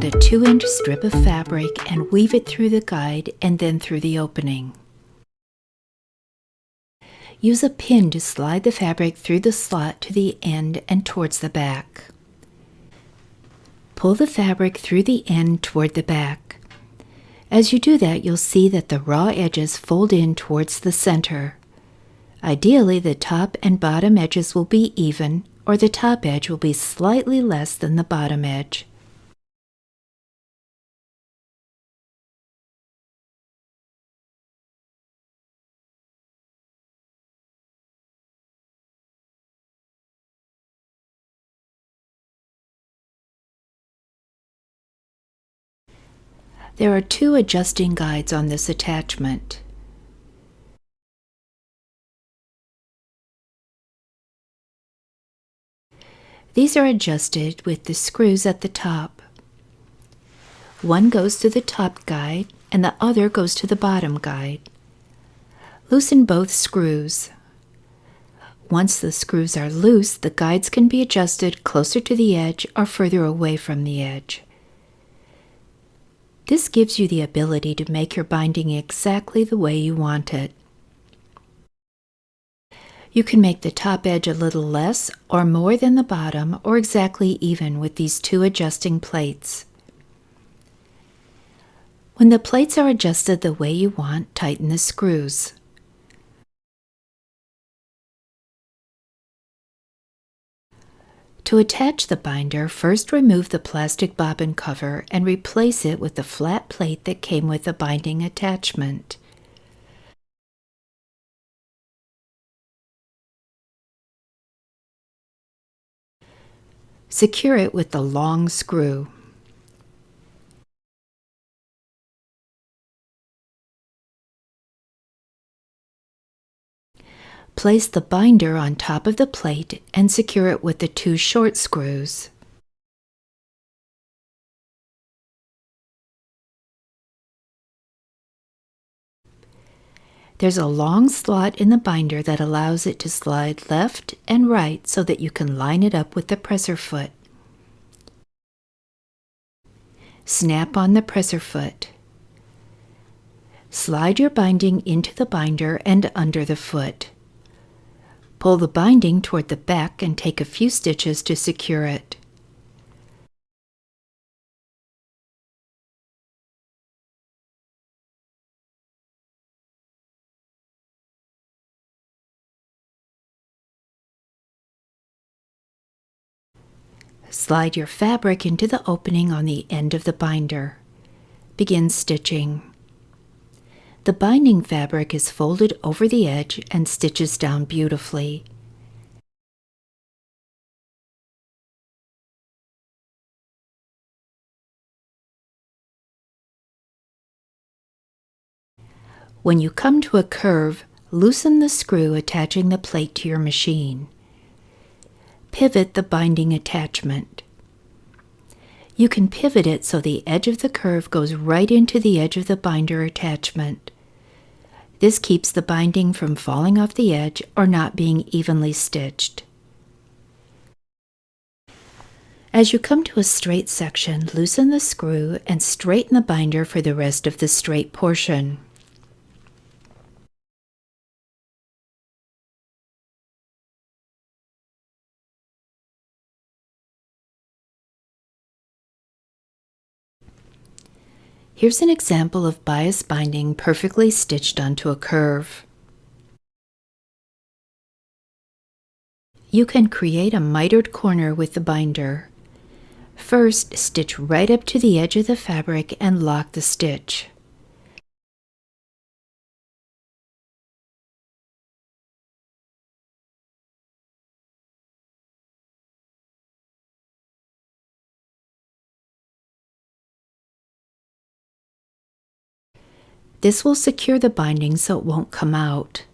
around a 2-inch strip of fabric and weave it through the guide and then through the opening. Use a pin to slide the fabric through the slot to the end and towards the back. Pull the fabric through the end toward the back. As you do that, you'll see that the raw edges fold in towards the center. Ideally, the top and bottom edges will be even, or the top edge will be slightly less than the bottom edge. There are 2 adjusting guides on this attachment. These are adjusted with the screws at the top. One goes to the top guide and the other goes to the bottom guide. Loosen both screws. Once the screws are loose, the guides can be adjusted closer to the edge or further away from the edge. This gives you the ability to make your binding exactly the way you want it. You can make the top edge a little less or more than the bottom, or exactly even with these 2 adjusting plates. When the plates are adjusted the way you want, tighten the screws. To attach the binder, first remove the plastic bobbin cover and replace it with the flat plate that came with the binding attachment. Secure it with the long screw. Place the binder on top of the plate and secure it with the 2 short screws. There's a long slot in the binder that allows it to slide left and right so that you can line it up with the presser foot. Snap on the presser foot. Slide your binding into the binder and under the foot. Pull the binding toward the back and take a few stitches to secure it. Slide your fabric into the opening on the end of the binder. Begin stitching. The binding fabric is folded over the edge and stitches down beautifully. When you come to a curve, loosen the screw attaching the plate to your machine. Pivot the binding attachment. You can pivot it so the edge of the curve goes right into the edge of the binder attachment. This keeps the binding from falling off the edge or not being evenly stitched. As you come to a straight section, loosen the screw and straighten the binder for the rest of the straight portion. Here's an example of bias binding perfectly stitched onto a curve. You can create a mitered corner with the binder. First, stitch right up to the edge of the fabric and lock the stitch. This will secure the binding so it won't come out.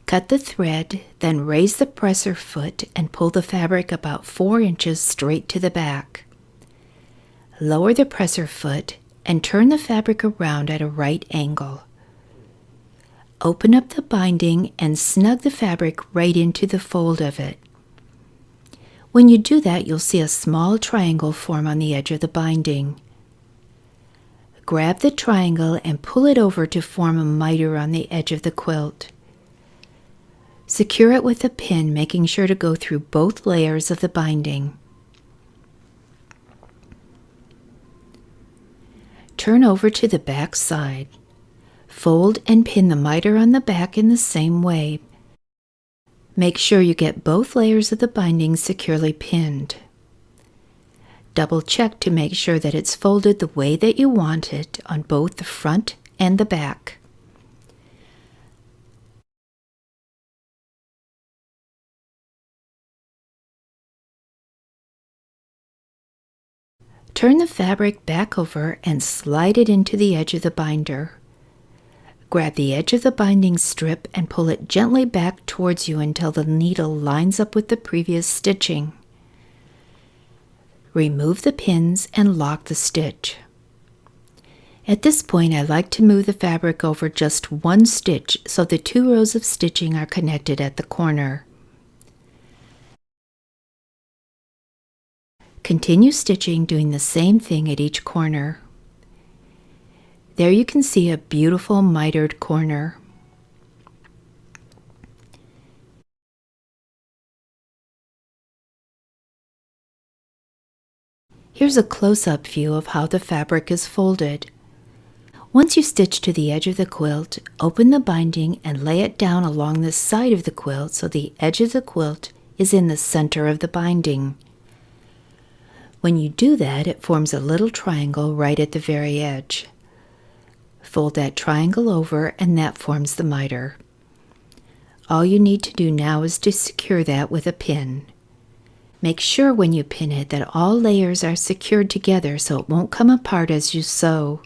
Cut the thread, then raise the presser foot and pull the fabric about 4 inches straight to the back. Lower the presser foot and turn the fabric around at a right angle. Open up the binding and snug the fabric right into the fold of it. When you do that, you'll see a small triangle form on the edge of the binding. Grab the triangle and pull it over to form a miter on the edge of the quilt. Secure it with a pin, making sure to go through both layers of the binding. Turn over to the back side. Fold and pin the miter on the back in the same way. Make sure you get both layers of the binding securely pinned. Double check to make sure that it's folded the way that you want it on both the front and the back. Turn the fabric back over and slide it into the edge of the binder. Grab the edge of the binding strip and pull it gently back towards you until the needle lines up with the previous stitching. Remove the pins and lock the stitch. At this point, I like to move the fabric over just one stitch so the 2 rows of stitching are connected at the corner. Continue stitching, doing the same thing at each corner. There you can see a beautiful mitered corner. Here's a close-up view of how the fabric is folded. Once you stitch to the edge of the quilt, open the binding and lay it down along the side of the quilt so the edge of the quilt is in the center of the binding. When you do that, it forms a little triangle right at the very edge. Fold that triangle over and that forms the miter. All you need to do now is to secure that with a pin. Make sure when you pin it that all layers are secured together so it won't come apart as you sew.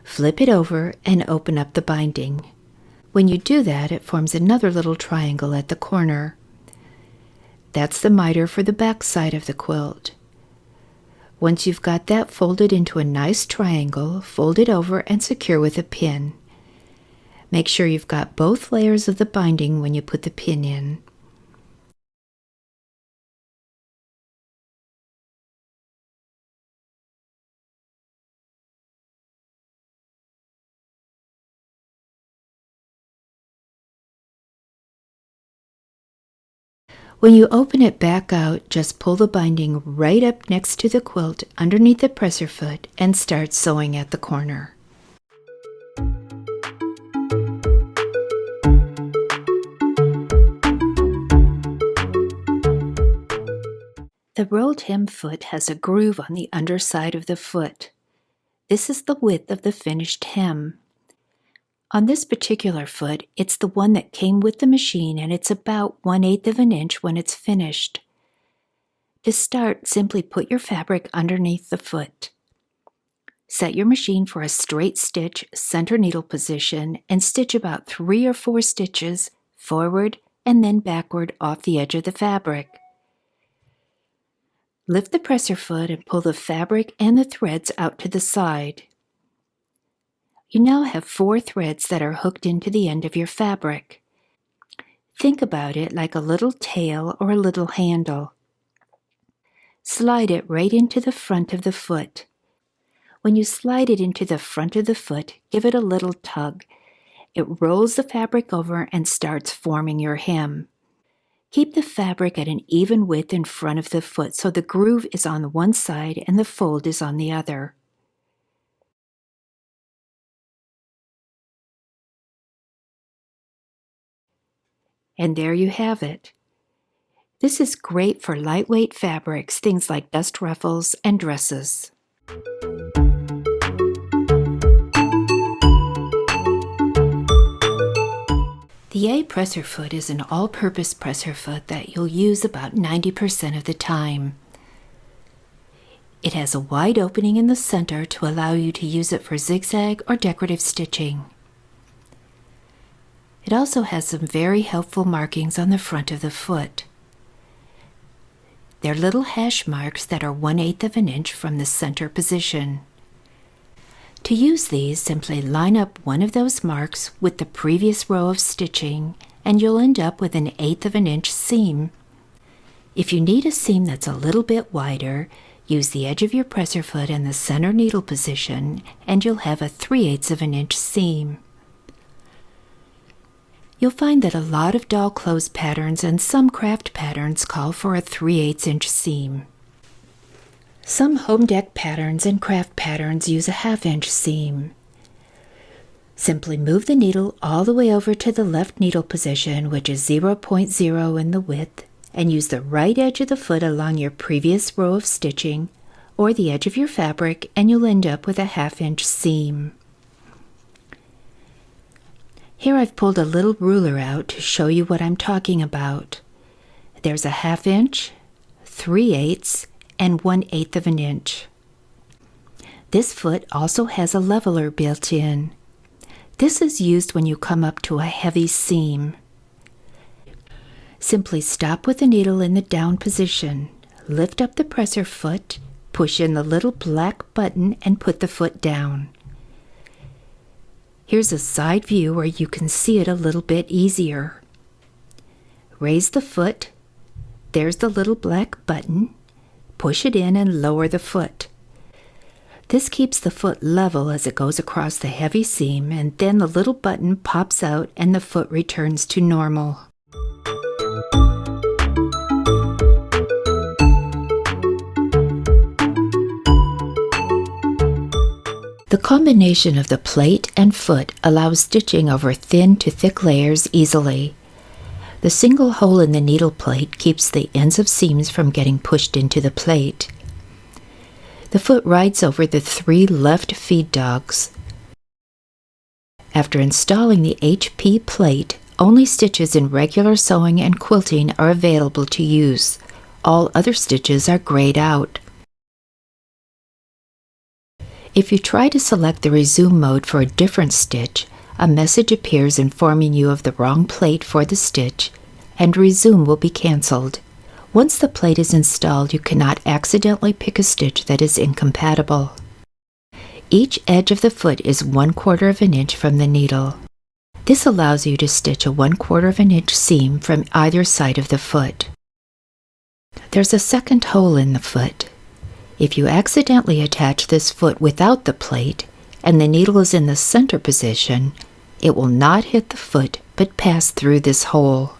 Flip it over and open up the binding. When you do that, it forms another little triangle at the corner. That's the miter for the back side of the quilt. Once you've got that folded into a nice triangle, fold it over and secure with a pin. Make sure you've got both layers of the binding when you put the pin in. When you open it back out, just pull the binding right up next to the quilt underneath the presser foot and start sewing at the corner. The rolled hem foot has a groove on the underside of the foot. This is the width of the finished hem. On this particular foot, it's the one that came with the machine and it's about 1/8 of an inch when it's finished. To start, simply put your fabric underneath the foot. Set your machine for a straight stitch, center needle position, and stitch about 3 or 4 stitches forward and then backward off the edge of the fabric. Lift the presser foot and pull the fabric and the threads out to the side. You now have 4 threads that are hooked into the end of your fabric. Think about it like a little tail or a little handle. Slide it right into the front of the foot. When you slide it into the front of the foot, give it a little tug. It rolls the fabric over and starts forming your hem. Keep the fabric at an even width in front of the foot so the groove is on one side and the fold is on the other. And there you have it. This is great for lightweight fabrics, things like dust ruffles and dresses. The A presser foot is an all-purpose presser foot that you'll use about 90% of the time. It has a wide opening in the center to allow you to use it for zigzag or decorative stitching. It also has some very helpful markings on the front of the foot. They're little hash marks that are 1/8 of an inch from the center position. To use these, simply line up one of those marks with the previous row of stitching, and you'll end up with an 1/8 of an inch seam. If you need a seam that's a little bit wider, use the edge of your presser foot in the center needle position, and you'll have a 3/8 of an inch seam. You'll find that a lot of doll clothes patterns and some craft patterns call for a 3/8 inch seam. Some home deck patterns and craft patterns use a 1/2 inch seam. Simply move the needle all the way over to the left needle position, which is 0.0 in the width, and use the right edge of the foot along your previous row of stitching, or the edge of your fabric, and you'll end up with a 1/2 inch seam. Here I've pulled a little ruler out to show you what I'm talking about. There's a 1/2 inch, 3/8, and 1/8 of an inch. This foot also has a leveler built in. This is used when you come up to a heavy seam. Simply stop with the needle in the down position, lift up the presser foot, push in the little black button, and put the foot down. Here's a side view where you can see it a little bit easier. Raise the foot, there's the little black button, push it in and lower the foot. This keeps the foot level as it goes across the heavy seam, and then the little button pops out and the foot returns to normal. The combination of the plate and foot allows stitching over thin to thick layers easily. The single hole in the needle plate keeps the ends of seams from getting pushed into the plate. The foot rides over the 3 left feed dogs. After installing the HP plate, only stitches in regular sewing and quilting are available to use. All other stitches are grayed out. If you try to select the resume mode for a different stitch, a message appears informing you of the wrong plate for the stitch, and resume will be canceled. Once the plate is installed, you cannot accidentally pick a stitch that is incompatible. Each edge of the foot is 1/4 of an inch from the needle. This allows you to stitch a 1/4 of an inch seam from either side of the foot. There's a second hole in the foot. If you accidentally attach this foot without the plate, and the needle is in the center position, it will not hit the foot but pass through this hole.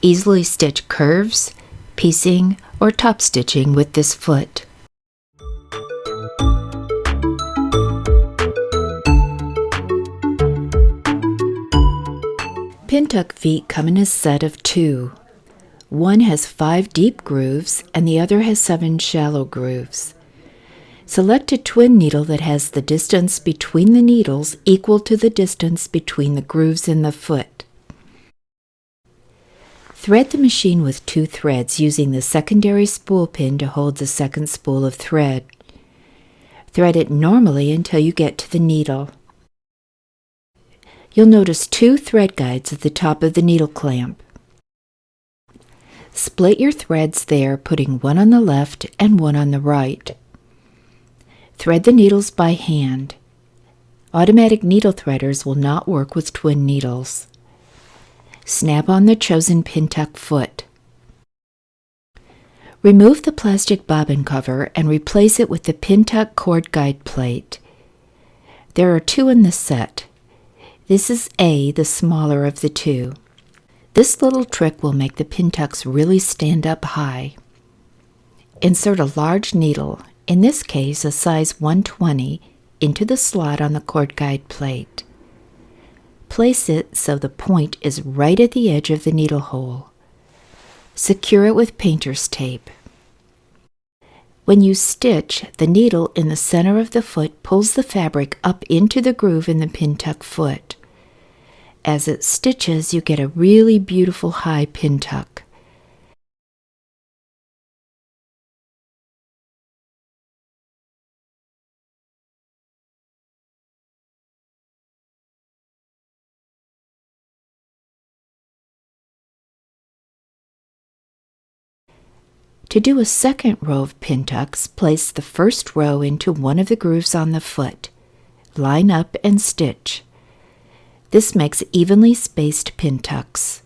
Easily stitch curves, piecing, or top stitching with this foot. Pintuck feet come in a set of 2. One has 5 deep grooves and the other has 7 shallow grooves. Select a twin needle that has the distance between the needles equal to the distance between the grooves in the foot. Thread the machine with 2 threads using the secondary spool pin to hold the second spool of thread. Thread it normally until you get to the needle. You'll notice 2 thread guides at the top of the needle clamp. Split your threads there, putting one on the left and one on the right. Thread the needles by hand. Automatic needle threaders will not work with twin needles. Snap on the chosen Pintuck foot. Remove the plastic bobbin cover and replace it with the Pintuck cord guide plate. There are 2 in the set. This is A, the smaller of the 2. This little trick will make the Pintucks really stand up high. Insert a large needle, in this case a size 120, into the slot on the cord guide plate. Place it so the point is right at the edge of the needle hole. Secure it with painter's tape. When you stitch, the needle in the center of the foot pulls the fabric up into the groove in the Pintuck foot. As it stitches, you get a really beautiful high pintuck. To do a second row of pintucks, place the first row into one of the grooves on the foot. Line up and stitch. This makes evenly spaced pintucks.